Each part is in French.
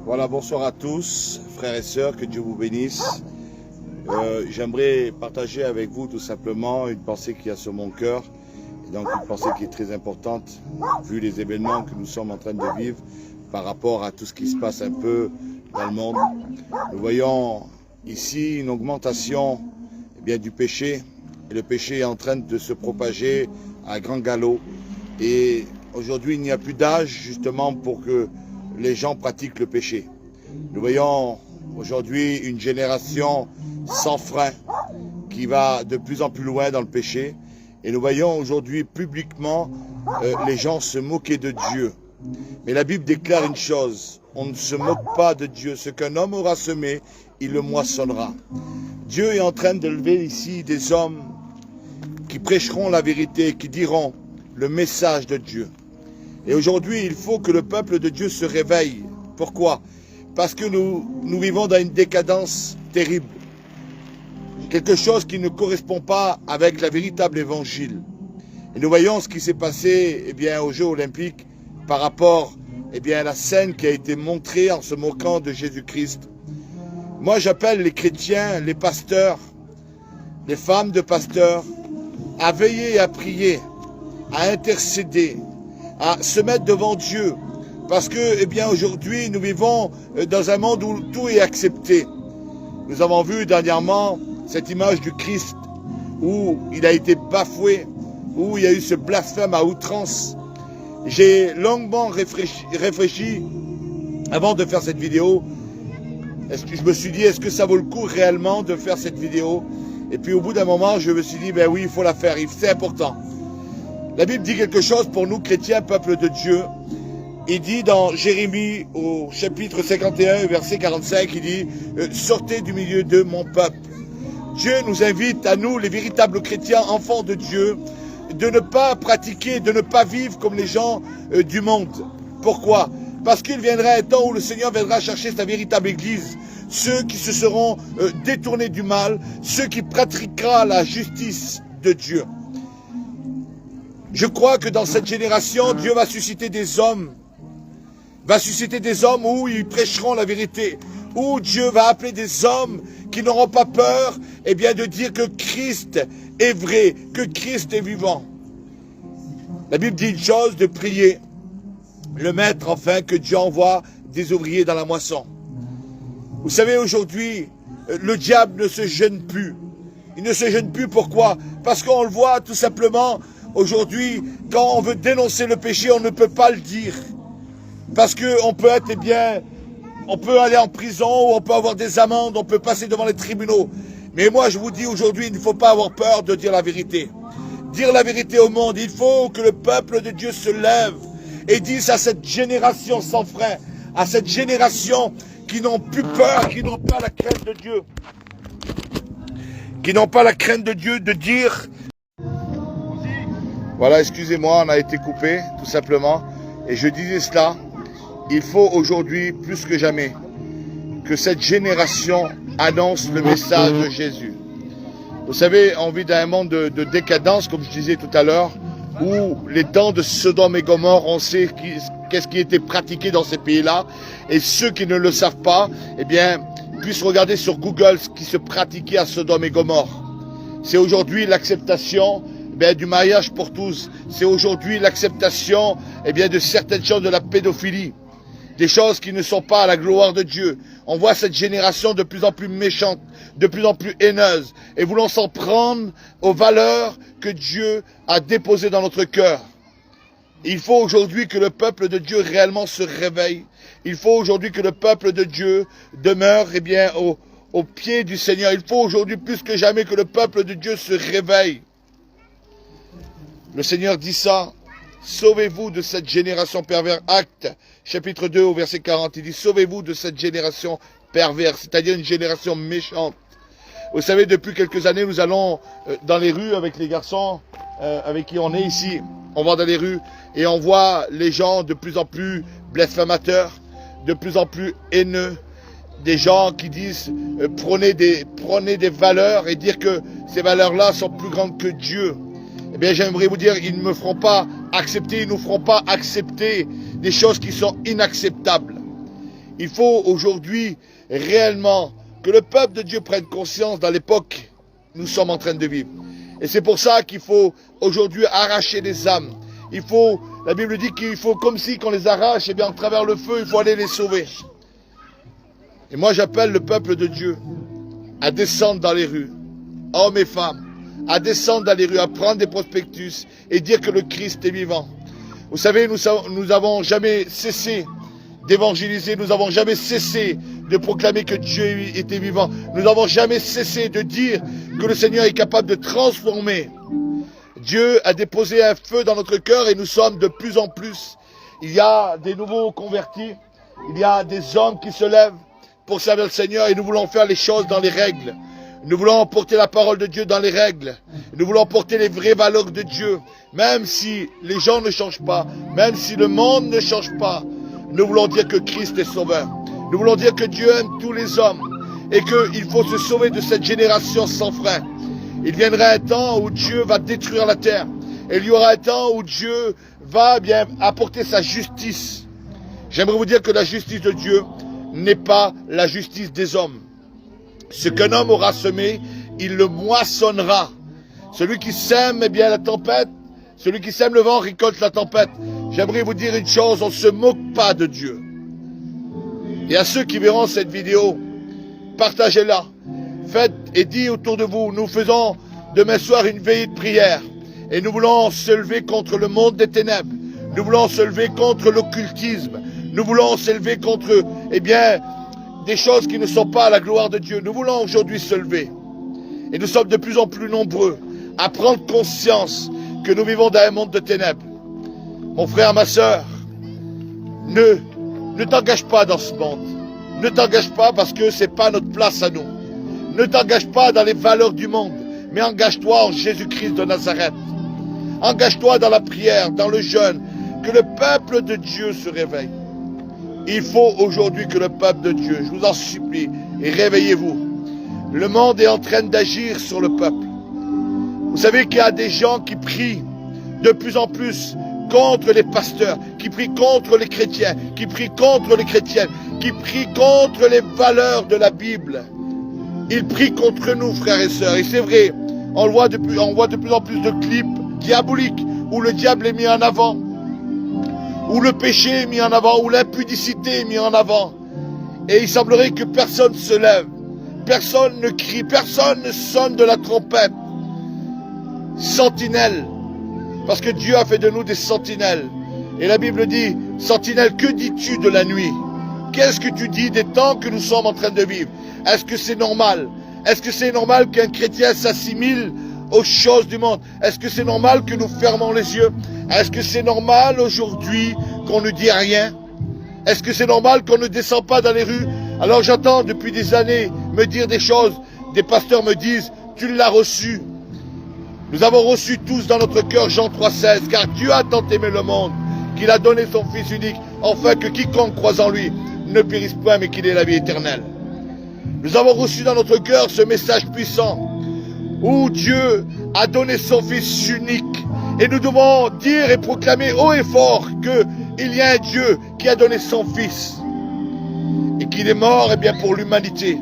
Voilà, bonsoir à tous, frères et sœurs, que Dieu vous bénisse. J'aimerais partager avec vous tout simplement une pensée qui a sur mon cœur, et donc une pensée qui est très importante, vu les événements que nous sommes en train de vivre par rapport à tout ce qui se passe un peu dans le monde. Nous voyons ici une augmentation du péché, et le péché est en train de se propager à grand galop. Et aujourd'hui, il n'y a plus d'âge justement pour que les gens pratiquent le péché. Nous voyons aujourd'hui une génération sans frein qui va de plus en plus loin dans le péché. Et nous voyons aujourd'hui publiquement les gens se moquer de Dieu. Mais la Bible déclare une chose, on ne se moque pas de Dieu. Ce qu'un homme aura semé, il le moissonnera. Dieu est en train de lever ici des hommes qui prêcheront la vérité, qui diront le message de Dieu. Et aujourd'hui, il faut que le peuple de Dieu se réveille. Pourquoi? Parce que nous vivons dans une décadence terrible. Quelque chose qui ne correspond pas avec la véritable évangile. Et nous voyons ce qui s'est passé aux Jeux Olympiques par rapport à la scène qui a été montrée en se moquant de Jésus-Christ. Moi, j'appelle les chrétiens, les pasteurs, les femmes de pasteurs, à veiller et à prier, à intercéder, à se mettre devant Dieu. Parce que, aujourd'hui, nous vivons dans un monde où tout est accepté. Nous avons vu dernièrement cette image du Christ où il a été bafoué, où il y a eu ce blasphème à outrance. J'ai longuement réfléchi avant de faire cette vidéo. Je me suis dit, est-ce que ça vaut le coup réellement de faire cette vidéo? Et puis au bout d'un moment, je me suis dit, oui, il faut la faire, c'est important. La Bible dit quelque chose pour nous, chrétiens, peuple de Dieu. Il dit dans Jérémie, au chapitre 51, verset 45, il dit « Sortez du milieu de mon peuple ». Dieu nous invite à nous, les véritables chrétiens, enfants de Dieu, de ne pas pratiquer, de ne pas vivre comme les gens du monde. Pourquoi? Parce qu'il viendra un temps où le Seigneur viendra chercher sa véritable église. Ceux qui se seront détournés du mal, ceux qui pratiqueront la justice de Dieu. Je crois que dans cette génération, Dieu va susciter des hommes. Où ils prêcheront la vérité. Où Dieu va appeler des hommes qui n'auront pas peur de dire que Christ est vrai, que Christ est vivant. La Bible dit une chose, de prier le maître afin que Dieu envoie des ouvriers dans la moisson. Vous savez, aujourd'hui, le diable ne se gêne plus. Il ne se gêne plus, pourquoi? Parce qu'on le voit tout simplement. Aujourd'hui, quand on veut dénoncer le péché, on ne peut pas le dire. Parce qu'on peut être, on peut aller en prison, ou on peut avoir des amendes, on peut passer devant les tribunaux. Mais moi, je vous dis aujourd'hui, il ne faut pas avoir peur de dire la vérité. Dire la vérité au monde, il faut que le peuple de Dieu se lève et dise à cette génération sans frein, à cette génération qui n'ont plus peur, qui n'ont pas la crainte de Dieu. Qui n'ont pas la crainte de Dieu de dire... Voilà, excusez-moi, on a été coupé, tout simplement. Et je disais cela, il faut aujourd'hui, plus que jamais, que cette génération annonce le message de Jésus. Vous savez, on vit dans un monde de décadence, comme je disais tout à l'heure, où les temps de Sodome et Gomorrhe, on sait qu'est-ce qui était pratiqué dans ces pays-là. Et ceux qui ne le savent pas, puissent regarder sur Google ce qui se pratiquait à Sodome et Gomorrhe. C'est aujourd'hui l'acceptation du mariage pour tous. C'est aujourd'hui l'acceptation de certaines choses de la pédophilie. Des choses qui ne sont pas à la gloire de Dieu. On voit cette génération de plus en plus méchante, de plus en plus haineuse, et voulant s'en prendre aux valeurs que Dieu a déposées dans notre cœur. Il faut aujourd'hui que le peuple de Dieu réellement se réveille. Il faut aujourd'hui que le peuple de Dieu demeure au pied du Seigneur. Il faut aujourd'hui plus que jamais que le peuple de Dieu se réveille. Le Seigneur dit ça, sauvez-vous de cette génération perverse. Actes, chapitre 2, au verset 40, il dit, sauvez-vous de cette génération perverse, c'est-à-dire une génération méchante. Vous savez, depuis quelques années, nous allons dans les rues avec les garçons avec qui on est ici. On va dans les rues et on voit les gens de plus en plus blasphémateurs, de plus en plus haineux, des gens qui disent prenez des valeurs et dire que ces valeurs-là sont plus grandes que Dieu. J'aimerais vous dire, ils ne me feront pas accepter, ils ne nous feront pas accepter des choses qui sont inacceptables. Il faut aujourd'hui réellement que le peuple de Dieu prenne conscience dans l'époque que nous sommes en train de vivre. Et c'est pour ça qu'il faut aujourd'hui arracher des âmes. La Bible dit qu'il faut, comme si qu'on les arrache, et bien, à travers le feu, il faut aller les sauver. Et moi, j'appelle le peuple de Dieu à descendre dans les rues, hommes et femmes, à descendre dans les rues, à prendre des prospectus et dire que le Christ est vivant. Vous savez, nous n'avons jamais cessé d'évangéliser, nous n'avons jamais cessé de proclamer que Dieu était vivant. Nous n'avons jamais cessé de dire que le Seigneur est capable de transformer. Dieu a déposé un feu dans notre cœur et nous sommes de plus en plus. Il y a des nouveaux convertis, il y a des hommes qui se lèvent pour servir le Seigneur et nous voulons faire les choses dans les règles. Nous voulons porter la parole de Dieu dans les règles. Nous voulons porter les vraies valeurs de Dieu. Même si les gens ne changent pas, même si le monde ne change pas, nous voulons dire que Christ est sauveur. Nous voulons dire que Dieu aime tous les hommes et qu'il faut se sauver de cette génération sans frein. Il viendra un temps où Dieu va détruire la terre. Et il y aura un temps où Dieu va bien apporter sa justice. J'aimerais vous dire que la justice de Dieu n'est pas la justice des hommes. Ce qu'un homme aura semé, il le moissonnera. Celui qui sème eh bien la tempête, celui qui sème le vent récolte la tempête. J'aimerais vous dire une chose, on ne se moque pas de Dieu. Et à ceux qui verront cette vidéo, partagez-la. Faites et dites autour de vous, nous faisons demain soir une veillée de prière. Et nous voulons se lever contre le monde des ténèbres. Nous voulons se lever contre l'occultisme. Nous voulons se lever contre, eh bien, des choses qui ne sont pas à la gloire de Dieu. Nous voulons aujourd'hui se lever. Et nous sommes de plus en plus nombreux à prendre conscience que nous vivons dans un monde de ténèbres. Mon frère, ma soeur, ne t'engage pas dans ce monde. Ne t'engage pas parce que ce n'est pas notre place à nous. Ne t'engage pas dans les valeurs du monde, mais engage-toi en Jésus-Christ de Nazareth. Engage-toi dans la prière, dans le jeûne, que le peuple de Dieu se réveille. Il faut aujourd'hui que le peuple de Dieu, je vous en supplie, et réveillez-vous. Le monde est en train d'agir sur le peuple. Vous savez qu'il y a des gens qui prient de plus en plus contre les pasteurs, qui prient contre les chrétiens, qui prient contre les chrétiennes, qui prient contre les valeurs de la Bible. Ils prient contre nous, frères et sœurs. Et c'est vrai, on voit de plus en plus de clips diaboliques où le diable est mis en avant, où le péché est mis en avant, où l'impudicité est mis en avant. Et il semblerait que personne se lève, personne ne crie, personne ne sonne de la trompette. Sentinelle, parce que Dieu a fait de nous des sentinelles. Et la Bible dit, sentinelle, que dis-tu de la nuit? Qu'est-ce que tu dis des temps que nous sommes en train de vivre? Est-ce que c'est normal? Est-ce que c'est normal qu'un chrétien s'assimile aux choses du monde? Est-ce que c'est normal que nous fermons les yeux? Est-ce que c'est normal aujourd'hui qu'on ne dit rien? Est-ce que c'est normal qu'on ne descend pas dans les rues? Alors j'entends depuis des années me dire des choses. Des pasteurs me disent, tu l'as reçu. Nous avons reçu tous dans notre cœur Jean 3,16, car Dieu a tant aimé le monde qu'il a donné son Fils unique, afin que quiconque croise en lui ne périsse point, mais qu'il ait la vie éternelle. Nous avons reçu dans notre cœur ce message puissant, où Dieu a donné son Fils unique. Et nous devons dire et proclamer haut et fort qu'il y a un Dieu qui a donné son Fils, et qu'il est mort eh bien, pour l'humanité.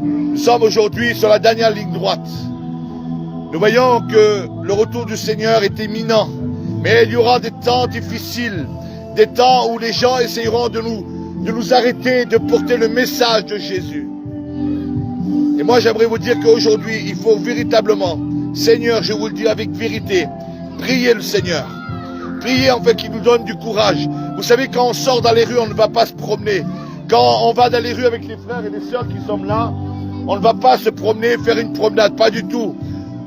Nous sommes aujourd'hui sur la dernière ligne droite. Nous voyons que le retour du Seigneur est imminent, mais il y aura des temps difficiles, des temps où les gens essayeront de nous arrêter, de porter le message de Jésus. Et moi j'aimerais vous dire qu'aujourd'hui, il faut véritablement, Seigneur, je vous le dis avec vérité, priez le Seigneur. Priez en fait qu'il nous donne du courage. Vous savez, quand on sort dans les rues, on ne va pas se promener. Quand on va dans les rues avec les frères et les sœurs qui sont là, on ne va pas se promener, faire une promenade, pas du tout.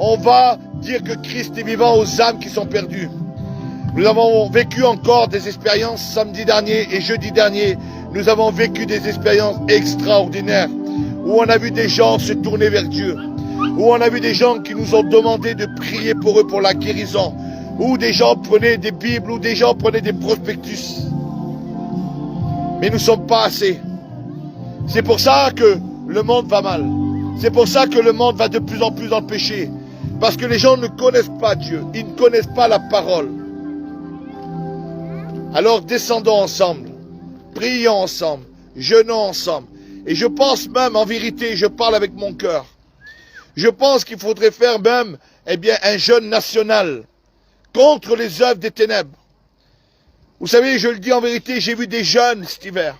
On va dire que Christ est vivant aux âmes qui sont perdues. Nous avons vécu encore des expériences samedi dernier et jeudi dernier. Nous avons vécu des expériences extraordinaires où on a vu des gens se tourner vers Dieu, où on a vu des gens qui nous ont demandé de prier pour eux pour la guérison, où des gens prenaient des Bibles, où des gens prenaient des prospectus. Mais nous ne sommes pas assez. C'est pour ça que le monde va mal. C'est pour ça que le monde va de plus en plus dans le péché. Parce que les gens ne connaissent pas Dieu. Ils ne connaissent pas la parole. Alors descendons ensemble, prions ensemble, jeûnons ensemble. Et je pense même, en vérité, je parle avec mon cœur. Je pense qu'il faudrait faire même, un jeûne national contre les œuvres des ténèbres. Vous savez, je le dis en vérité, j'ai vu des jeunes cet hiver.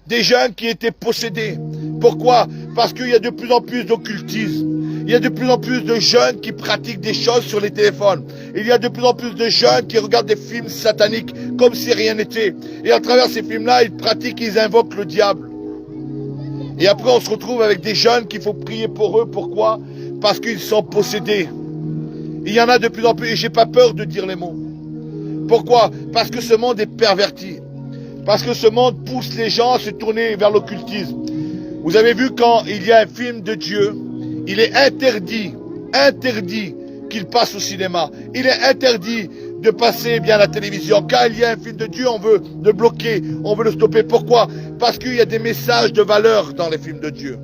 Des jeunes qui étaient possédés. Pourquoi? Parce qu'il y a de plus en plus d'occultisme. Il y a de plus en plus de jeunes qui pratiquent des choses sur les téléphones. Il y a de plus en plus de jeunes qui regardent des films sataniques comme si rien n'était. Et à travers ces films-là, ils pratiquent, ils invoquent le diable. Et après, on se retrouve avec des jeunes qu'il faut prier pour eux. Pourquoi? Parce qu'ils sont possédés. Il y en a de plus en plus, et j'ai pas peur de dire les mots. Pourquoi? Parce que ce monde est perverti. Parce que ce monde pousse les gens à se tourner vers l'occultisme. Vous avez vu, quand il y a un film de Dieu, il est interdit qu'il passe au cinéma. Il est interdit de passer à la télévision. Quand il y a un film de Dieu, on veut le bloquer, on veut le stopper. Pourquoi? Parce qu'il y a des messages de valeur dans les films de Dieu.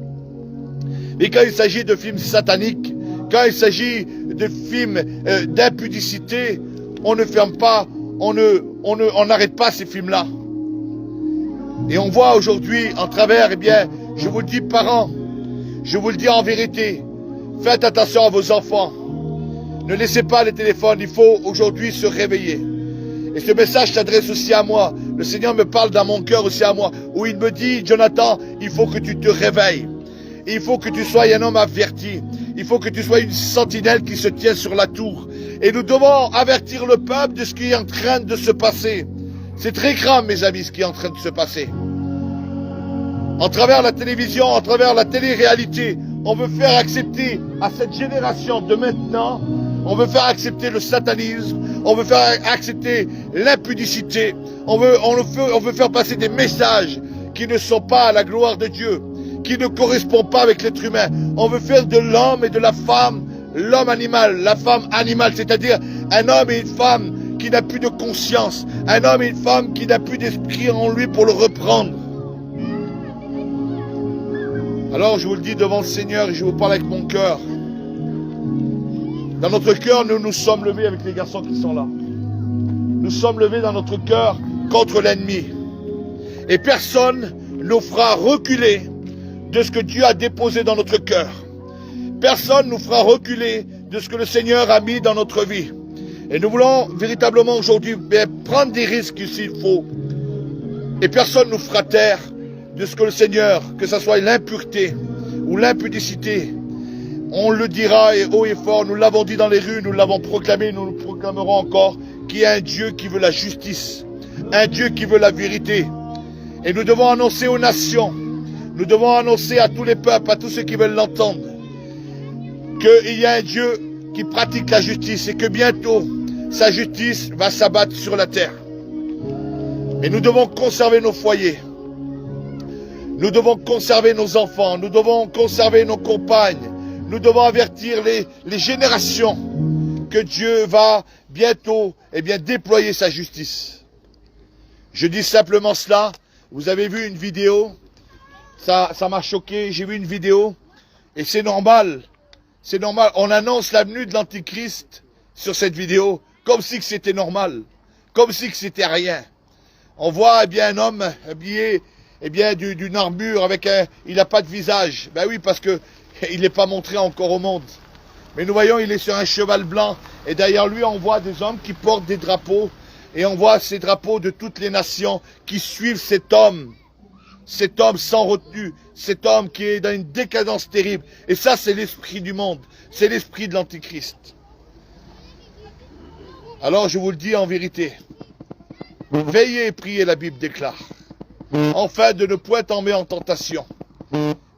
Et quand il s'agit de films sataniques, quand il s'agit de films d'impudicité, on ne ferme pas, on n'arrête pas ces films-là. Et on voit aujourd'hui, en travers, je vous le dis parents, je vous le dis en vérité, faites attention à vos enfants. Ne laissez pas les téléphones, il faut aujourd'hui se réveiller. Et ce message s'adresse aussi à moi. Le Seigneur me parle dans mon cœur aussi à moi, où il me dit, Jonathan, il faut que tu te réveilles. Il faut que tu sois un homme averti. Il faut que tu sois une sentinelle qui se tient sur la tour. Et nous devons avertir le peuple de ce qui est en train de se passer. C'est très grave, mes amis, ce qui est en train de se passer. En travers la télévision, en travers la télé-réalité, on veut faire accepter à cette génération de maintenant, on veut faire accepter le satanisme, on veut faire accepter l'impudicité, on veut faire passer des messages qui ne sont pas à la gloire de Dieu, qui ne correspondent pas avec l'être humain. On veut faire de l'homme et de la femme l'homme animal, la femme animale, c'est-à-dire un homme et une femme qui n'a plus de conscience, un homme et une femme qui n'a plus d'esprit en lui pour le reprendre. Alors je vous le dis devant le Seigneur et je vous parle avec mon cœur. Dans notre cœur, nous nous sommes levés avec les garçons qui sont là. Nous sommes levés dans notre cœur contre l'ennemi. Et personne nous fera reculer de ce que Dieu a déposé dans notre cœur. Personne nous fera reculer de ce que le Seigneur a mis dans notre vie. Et nous voulons véritablement aujourd'hui prendre des risques s'il faut. Et personne nous fera taire de ce que le Seigneur, que ce soit l'impureté ou l'impudicité, on le dira et haut et fort, nous l'avons dit dans les rues, nous l'avons proclamé, nous le proclamerons encore, qu'il y a un Dieu qui veut la justice, un Dieu qui veut la vérité. Et nous devons annoncer aux nations, nous devons annoncer à tous les peuples, à tous ceux qui veulent l'entendre, qu'il y a un Dieu qui pratique la justice et que bientôt, sa justice va s'abattre sur la terre. Et nous devons conserver nos foyers. Nous devons conserver nos enfants. Nous devons conserver nos compagnes. Nous devons avertir les générations que Dieu va bientôt déployer sa justice. Je dis simplement cela. Vous avez vu une vidéo. Ça m'a choqué. J'ai vu une vidéo. Et c'est normal. C'est normal. On annonce la venue de l'Antichrist sur cette vidéo. Comme si c'était normal. Comme si c'était rien. On voit un homme habillé d'une armure avec il n'a pas de visage. Ben oui, parce que il n'est pas montré encore au monde. Mais nous voyons, il est sur un cheval blanc. Et derrière lui, on voit des hommes qui portent des drapeaux. Et on voit ces drapeaux de toutes les nations qui suivent cet homme. Cet homme sans retenue. Cet homme qui est dans une décadence terrible. Et ça, c'est l'esprit du monde. C'est l'esprit de l'Antichrist. Alors, je vous le dis en vérité. Veillez et priez, la Bible déclare. Enfin, de ne point tomber en tentation.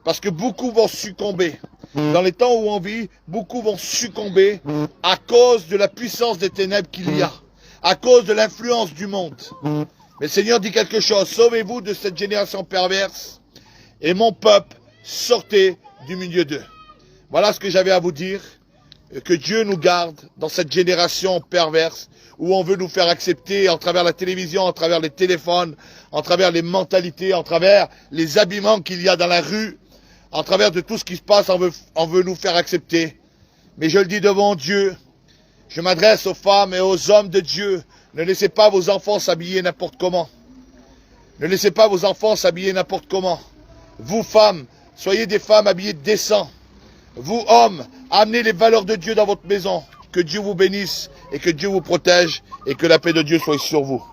Parce que beaucoup vont succomber. Dans les temps où on vit, beaucoup vont succomber à cause de la puissance des ténèbres qu'il y a. À cause de l'influence du monde. Mais le Seigneur dit quelque chose. Sauvez-vous de cette génération perverse. Et mon peuple, sortez du milieu d'eux. Voilà ce que j'avais à vous dire. Que Dieu nous garde dans cette génération perverse où on veut nous faire accepter en travers la télévision, en travers les téléphones, en travers les mentalités, en travers les habillements qu'il y a dans la rue, en travers de tout ce qui se passe, on veut nous faire accepter. Mais je le dis devant Dieu, je m'adresse aux femmes et aux hommes de Dieu, Ne laissez pas vos enfants s'habiller n'importe comment. Ne laissez pas vos enfants s'habiller n'importe comment. Vous, femmes, soyez des femmes habillées décents. Vous, hommes, amenez les valeurs de Dieu dans votre maison. Que Dieu vous bénisse et que Dieu vous protège et que la paix de Dieu soit sur vous.